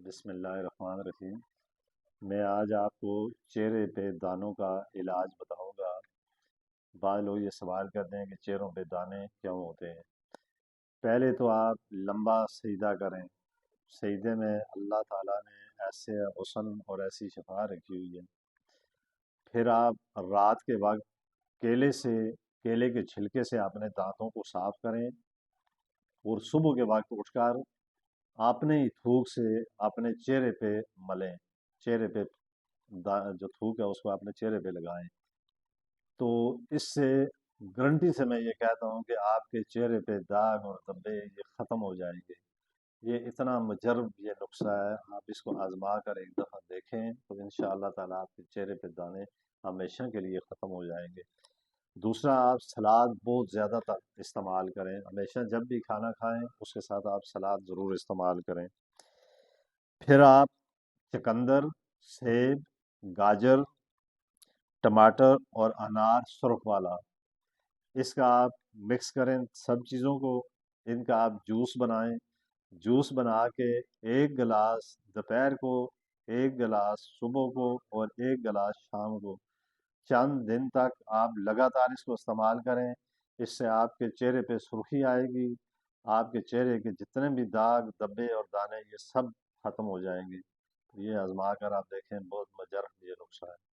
بسم اللہ الرحمن الرحیم۔ میں آج آپ کو چہرے پہ دانوں کا علاج بتاؤں گا۔ بعض لوگ یہ سوال کرتے ہیں کہ چہروں پہ دانے کیوں ہوتے ہیں۔ پہلے تو آپ لمبا سجدہ کریں۔ سجدے میں اللہ تعالیٰ نے ایسے حسن اور ایسی شفا رکھی ہوئی ہے۔ پھر آپ رات کے وقت کیلے کے چھلکے سے اپنے دانتوں کو صاف کریں اور صبح کے وقت اٹھ کر اپنے ہی تھوک سے اپنے چہرے پہ ملیں۔ چہرے پہ جو تھوک ہے اس کو اپنے چہرے پہ لگائیں، تو اس سے گارنٹی سے میں یہ کہتا ہوں کہ آپ کے چہرے پہ داغ اور دبے یہ ختم ہو جائیں گے۔ یہ اتنا مجرب یہ نسخہ ہے، آپ اس کو آزما کر ایک دفعہ دیکھیں تو انشاءاللہ تعالیٰ آپ کے چہرے پہ دانے ہمیشہ کے لیے ختم ہو جائیں گے۔ دوسرا، آپ سلاد بہت زیادہ تر استعمال کریں۔ ہمیشہ جب بھی کھانا کھائیں اس کے ساتھ آپ سلاد ضرور استعمال کریں۔ پھر آپ چقندر، سیب، گاجر، ٹماٹر اور انار سرخ والا، اس کا آپ مکس کریں سب چیزوں کو، ان کا آپ جوس بنائیں۔ جوس بنا کے ایک گلاس دوپہر کو، ایک گلاس صبح کو اور ایک گلاس شام کو، چند دن تک آپ لگاتار اس کو استعمال کریں۔ اس سے آپ کے چہرے پہ سرخی آئے گی، آپ کے چہرے کے جتنے بھی داغ دبے اور دانے یہ سب ختم ہو جائیں گے۔ یہ آزما کر آپ دیکھیں، بہت مجرب یہ نسخہ ہے۔